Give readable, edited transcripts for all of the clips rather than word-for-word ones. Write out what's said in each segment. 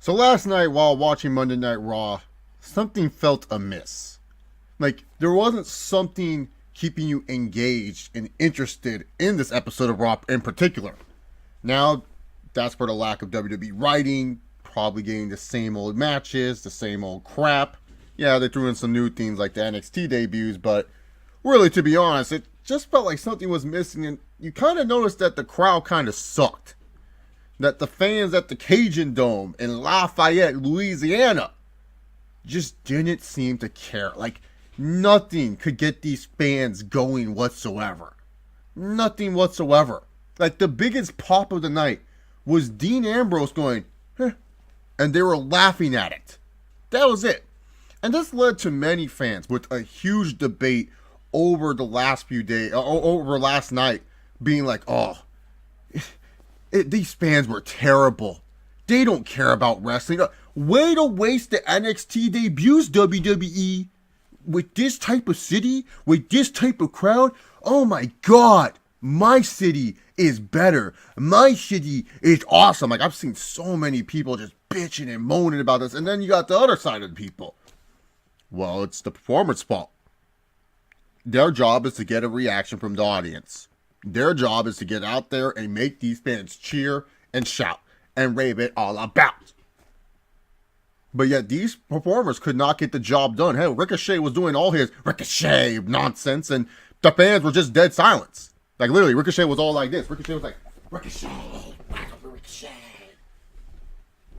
So last night while watching Monday Night Raw, something felt amiss. Like there wasn't something keeping you engaged and interested in this episode of Raw in particular. Now, that's for the lack of WWE writing, probably getting the same old matches, the same old crap. Yeah, they threw in some new things like the NXT debuts, but really, to be honest, it just felt like something was missing, and you kind of noticed that the crowd kind of sucked. That the fans at the Cajun Dome in Lafayette, Louisiana, just didn't seem to care. Like, nothing could get these fans going whatsoever. Nothing whatsoever. Like, the biggest pop of the night was Dean Ambrose going, "Huh," and they were laughing at it. That was it. And this led to many fans with a huge debate over the last few days, over last night, being like, oh, these fans were terrible. They don't care about wrestling. Way to waste the NXT debuts, WWE. With this type of city, with this type of crowd, oh my God, my city is better. My city is awesome. Like, I've seen so many people just bitching and moaning about this. And then you got the other side of the people. Well, it's the performer's fault. Their job is to get a reaction from the audience. Their job is to get out there and make these fans cheer and shout and rave it all about. But yet these performers could not get the job done. Hell, Ricochet was doing all his Ricochet nonsense, and the fans were just dead silence. Like, literally, Ricochet was all like this. Ricochet was like, Ricochet, Ricochet.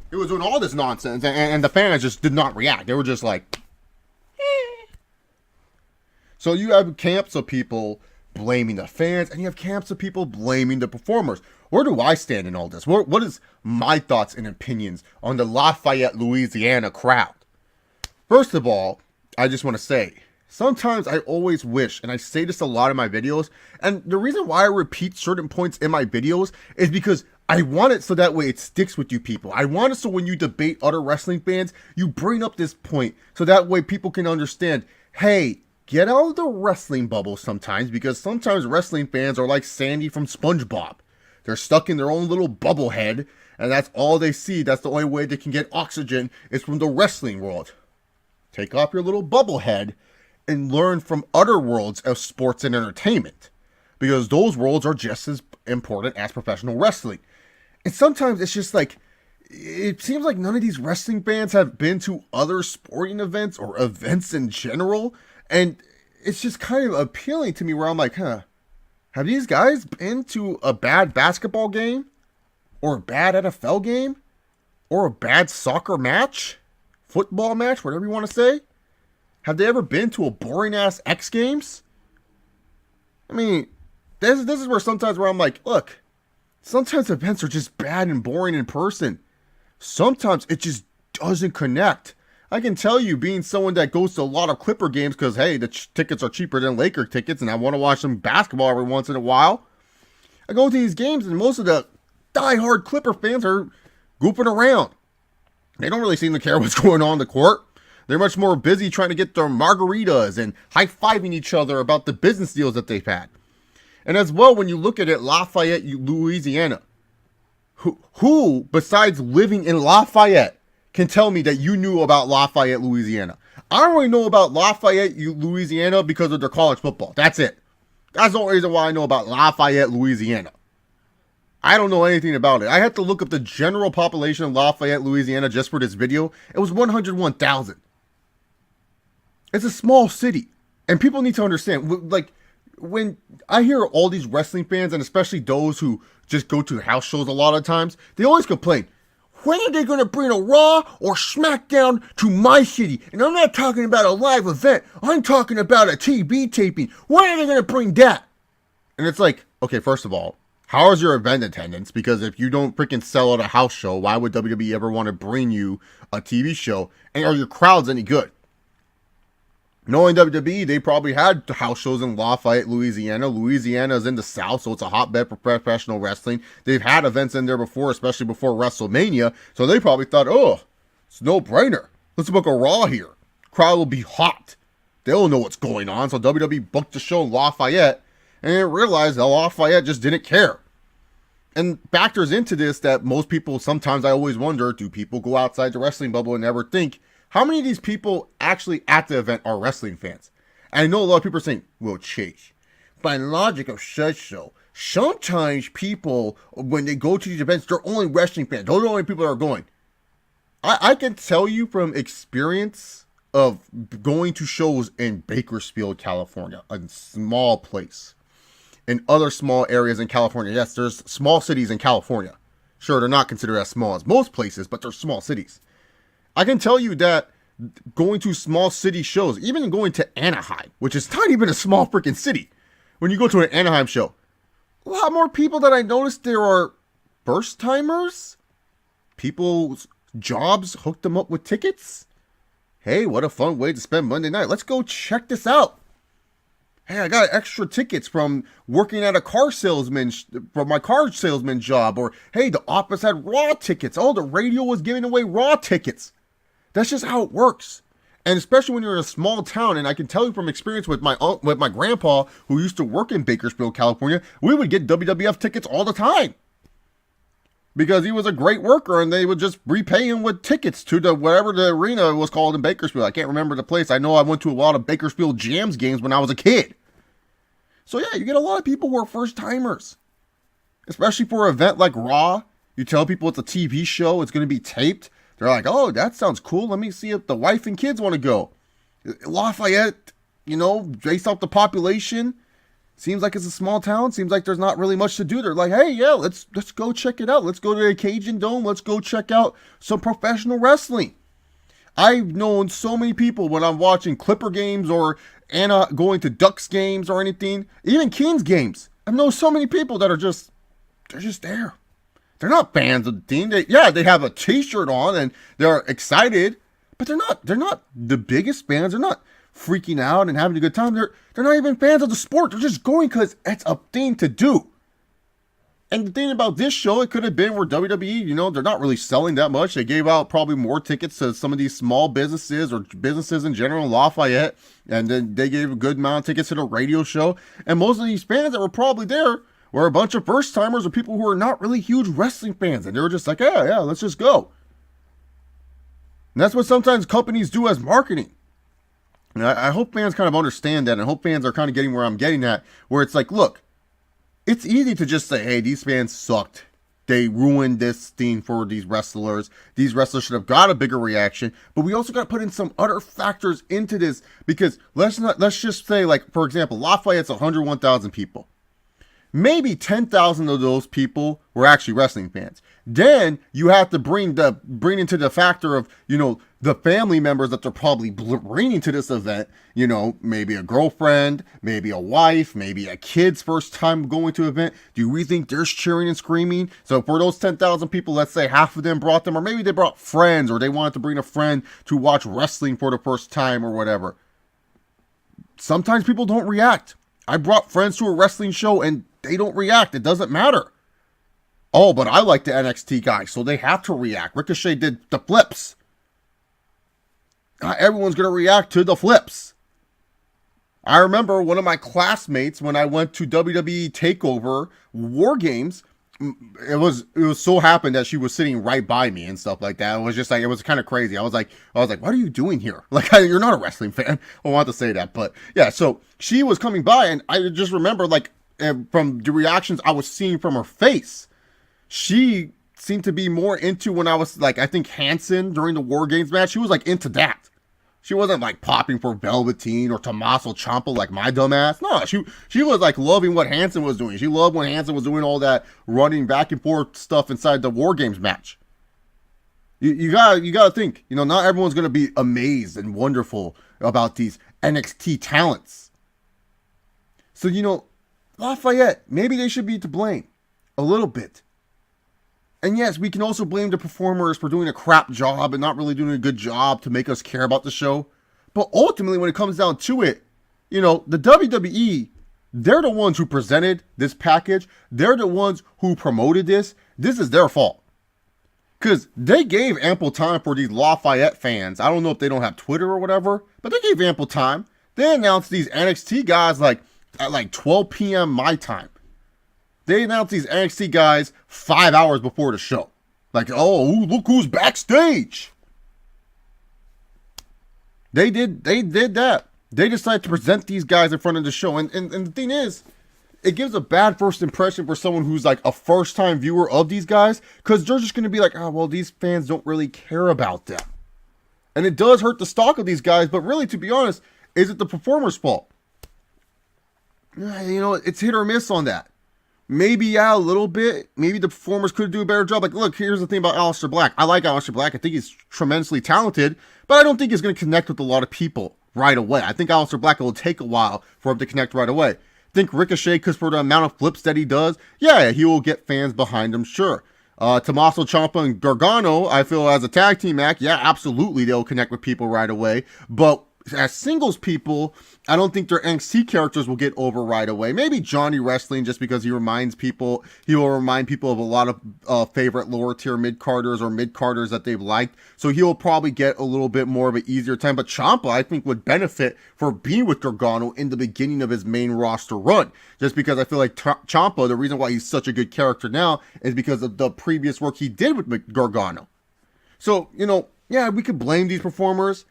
He was doing all this nonsense, and the fans just did not react. They were just like, eh. So you have camps of people blaming the fans, and you have camps of people blaming the performers. Where do I stand in all this? What is my thoughts and opinions on the Lafayette, Louisiana crowd? First of all, I just want to say, sometimes I always wish, and I say this a lot in my videos, and the reason why I repeat certain points in my videos is because I want it so that way it sticks with you people. I want it so when you debate other wrestling fans, you bring up this point so that way people can understand, hey, get out of the wrestling bubble sometimes, because sometimes wrestling fans are like Sandy from SpongeBob. They're stuck in their own little bubble head, and that's all they see. That's the only way they can get oxygen is from the wrestling world. Take off your little bubble head and learn from other worlds of sports and entertainment, because those worlds are just as important as professional wrestling. And sometimes it's just like, it seems like none of these wrestling fans have been to other sporting events or events in general, and it's just kind of appealing to me where I'm like, have these guys been to a bad basketball game? Or a bad NFL game? Or a bad soccer match? Football match? Whatever you want to say? Have they ever been to a boring-ass X Games? I mean, this is where sometimes where I'm like, look, sometimes events are just bad and boring in person. Sometimes it just doesn't connect. I can tell you, being someone that goes to a lot of Clipper games because, hey, the tickets are cheaper than Laker tickets and I want to watch some basketball every once in a while. I go to these games and most of the die-hard Clipper fans are goofing around. They don't really seem to care what's going on in the court. They're much more busy trying to get their margaritas and high-fiving each other about the business deals that they've had. And as well, when you look at it, Lafayette, Louisiana, who besides living in Lafayette, can tell me that you knew about Lafayette, Louisiana? I only know about Lafayette, Louisiana because of their college football. That's it. That's the only reason why I know about Lafayette, Louisiana. I don't know anything about it. I had to look up the general population of Lafayette, Louisiana just for this video. It was 101,000. It's a small city. And people need to understand, like, when I hear all these wrestling fans, and especially those who just go to house shows a lot of times, they always complain, when are they going to bring a Raw or SmackDown to my city? And I'm not talking about a live event. I'm talking about a TV taping. When are they going to bring that? And it's like, okay, first of all, how is your event attendance? Because if you don't freaking sell out a house show, why would WWE ever want to bring you a TV show? And are your crowds any good? Knowing WWE, they probably had house shows in Lafayette, Louisiana. Louisiana is in the South, so it's a hotbed for professional wrestling. They've had events in there before, especially before WrestleMania. So they probably thought, oh, it's no brainer. Let's book a Raw here. Crowd will be hot. They'll know what's going on. So WWE booked the show in Lafayette, and they realized that Lafayette just didn't care. And factors into this that most people, sometimes I always wonder, do people go outside the wrestling bubble and never think, how many of these people actually at the event are wrestling fans? And I know a lot of people are saying, well, Chase, by logic of such so, sometimes people, when they go to these events, they're only wrestling fans. Those are the only people that are going. I can tell you from experience of going to shows in Bakersfield, California, a small place. In other small areas in California. Yes, there's small cities in California. Sure, they're not considered as small as most places, but they're small cities. I can tell you that going to small city shows, even going to Anaheim, which is not even a small freaking city, when you go to an Anaheim show, a lot more people that I noticed there are first timers, people's jobs hooked them up with tickets. Hey, what a fun way to spend Monday night. Let's go check this out. Hey, I got extra tickets from working at a car salesman, from my car salesman job. Or, hey, the office had Raw tickets. Oh, the radio was giving away Raw tickets. That's just how it works. And especially when you're in a small town, and I can tell you from experience with my grandpa, who used to work in Bakersfield, California, we would get WWF tickets all the time. Because he was a great worker, and they would just repay him with tickets to the whatever the arena was called in Bakersfield. I can't remember the place. I know I went to a lot of Bakersfield Jams games when I was a kid. So yeah, you get a lot of people who are first timers, especially for an event like Raw. You tell people it's a TV show, it's going to be taped. They're like, oh, that sounds cool. Let me see if the wife and kids want to go. Lafayette, based off the population, seems like it's a small town. Seems like there's not really much to do. They're like, hey, yeah, let's go check it out. Let's go to the Cajun Dome. Let's go check out some professional wrestling. I've known so many people when I'm watching Clipper games or going to Ducks games or anything, even Kings games. I've known so many people that are they're just there. They're not fans of the team. They have a t-shirt on and they're excited, but they're not the biggest fans. They're not freaking out and having a good time. They're not even fans of the sport. They're just going because it's a thing to do. And the thing about this show, it could have been where WWE, they're not really selling that much. They gave out probably more tickets to some of these small businesses or businesses in general in Lafayette. And then they gave a good amount of tickets to the radio show. And most of these fans that were probably there were a bunch of first timers or people who are not really huge wrestling fans. And they were just like, yeah, let's just go. And that's what sometimes companies do as marketing. And I hope fans kind of understand that. And I hope fans are kind of getting where I'm getting at. Where it's like, look, it's easy to just say, hey, these fans sucked. They ruined this thing for these wrestlers. These wrestlers should have got a bigger reaction. But we also got to put in some other factors into this. Because let's just say, like, for example, Lafayette's 101,000 people. Maybe 10,000 of those people were actually wrestling fans. Then you have to bring into the factor of, the family members that they're probably bringing to this event. Maybe a girlfriend, maybe a wife, maybe a kid's first time going to an event. Do you really think they're cheering and screaming? So for those 10,000 people, let's say half of them brought them, or maybe they brought friends, or they wanted to bring a friend to watch wrestling for the first time or whatever. Sometimes people don't react. I brought friends to a wrestling show and they don't react. It doesn't matter. Oh, but I like the NXT guys, so they have to react. Ricochet did the flips. Everyone's going to react to the flips. I remember one of my classmates when I went to WWE TakeOver War Games. It was so happened that she was sitting right by me and stuff like that. It was just like, it was kind of crazy. I was like, what are you doing here? Like, you're not a wrestling fan. I want to say that, but yeah. So she was coming by, and I just remember, like, from the reactions I was seeing from her face, she seemed to be more into when I was like, I think Hanson during the War Games match. She was like into that. She wasn't like popping for Velveteen or Tommaso Ciampa like my dumbass. No, she was like loving what Hanson was doing. She loved when Hanson was doing all that running back and forth stuff inside the War Games match. You gotta think, not everyone's gonna be amazed and wonderful about these NXT talents. So Lafayette, maybe they should be to blame a little bit. And yes, we can also blame the performers for doing a crap job and not really doing a good job to make us care about the show. But ultimately, when it comes down to it, the WWE, they're the ones who presented this package. They're the ones who promoted this. This is their fault. Because they gave ample time for these Lafayette fans. I don't know if they don't have Twitter or whatever, but they gave ample time. They announced these NXT guys at 12 p.m. my time. They announced these NXT guys 5 hours before the show. Like, oh, look who's backstage. They did that. They decided to present these guys in front of the show. And the thing is, it gives a bad first impression for someone who's like a first-time viewer of these guys, because they're just going to be like, oh, well, these fans don't really care about them. And it does hurt the stock of these guys, but really, to be honest, is it the performer's fault? You know, it's hit or miss on that. Maybe, yeah, a little bit. Maybe the performers could do a better job. Like, look, here's the thing about Aleister Black. I like Aleister Black. I think he's tremendously talented, but I don't think he's going to connect with a lot of people right away. I think Aleister Black will take a while for him to connect right away. I think Ricochet, because for the amount of flips that he does, yeah, he will get fans behind him, sure. Tommaso Ciampa and Gargano, I feel as a tag team act, yeah, absolutely, they'll connect with people right away. But as singles people, I don't think their NXT characters will get over right away. Maybe Johnny Wrestling, just because he will remind people of a lot of favorite lower tier mid-carders or mid-carders that they've liked. So he'll probably get a little bit more of an easier time. But Ciampa, I think, would benefit for being with Gargano in the beginning of his main roster run. Just because I feel like Ciampa, the reason why he's such a good character now is because of the previous work he did with Gargano. So, you know, yeah, we could blame these performers.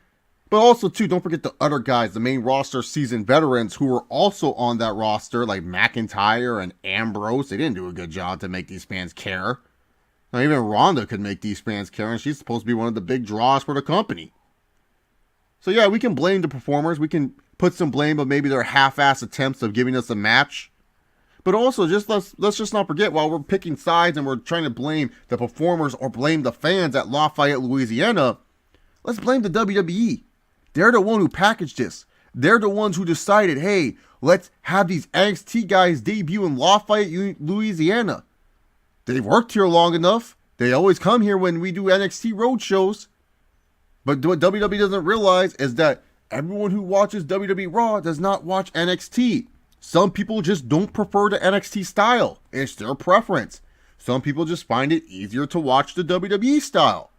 But also, too, don't forget the other guys, the main roster seasoned veterans who were also on that roster, like McIntyre and Ambrose. They didn't do a good job to make these fans care. Now, even Ronda could make these fans care, and she's supposed to be one of the big draws for the company. So, yeah, we can blame the performers. We can put some blame of maybe their half-ass attempts of giving us a match. But also, just let's just not forget, while we're picking sides and we're trying to blame the performers or blame the fans at Lafayette, Louisiana, let's blame the WWE. They're the one who packaged this. They're the ones who decided, hey, let's have these NXT guys debut in Lafayette, Louisiana. They've worked here long enough. They always come here when we do NXT road shows. But what WWE doesn't realize is that everyone who watches WWE RAW does not watch NXT. Some people just don't prefer the NXT style. It's their preference. Some people just find it easier to watch the WWE style.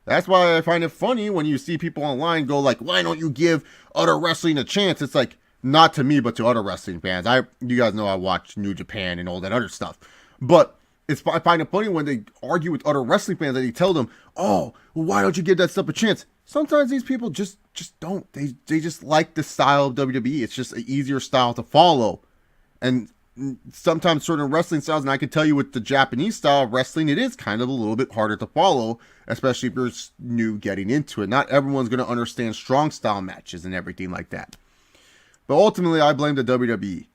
That's why I find it funny when you see people online go like, why don't you give other wrestling a chance? It's like, not to me, but to other wrestling fans. You guys know I watch New Japan and all that other stuff. But I find it funny when they argue with other wrestling fans and they tell them, oh, well, why don't you give that stuff a chance? Sometimes these people just don't. They just like the style of WWE. It's just an easier style to follow. And sometimes certain wrestling styles, and I can tell you with the Japanese style of wrestling, it is kind of a little bit harder to follow, especially if you're new getting into it. Not everyone's going to understand strong style matches and everything like that. But ultimately, I blame the WWE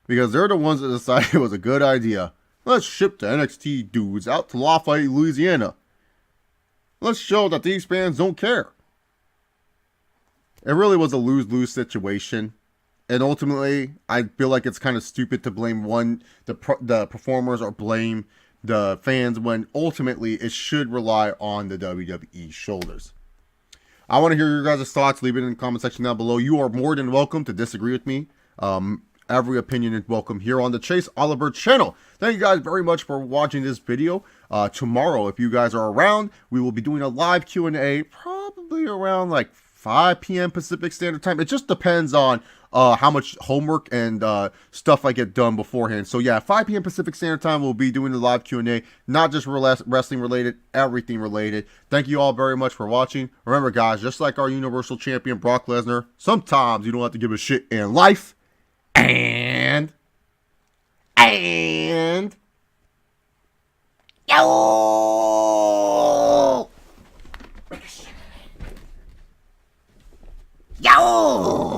because they're the ones that decided it was a good idea. Let's ship the NXT dudes out to Lafayette, Louisiana. Let's show that these fans don't care. It really was a lose-lose situation. And ultimately, I feel like it's kind of stupid to blame the performers or blame the fans when ultimately it should rely on the WWE shoulders. I want to hear your guys' thoughts. Leave it in the comment section down below. You are more than welcome to disagree with me. Every opinion is welcome here on the Chase Oliver channel. Thank you guys very much for watching this video. Tomorrow, if you guys are around, we will be doing a live Q&A probably around like 5 p.m. Pacific Standard Time. It just depends on how much homework and stuff I get done beforehand. So yeah, 5 p.m. Pacific Standard Time, we'll be doing the live Q&A, not just wrestling related, everything related. Thank you all very much for watching. Remember guys, just like our Universal Champion Brock Lesnar, sometimes you don't have to give a shit in life. And yo.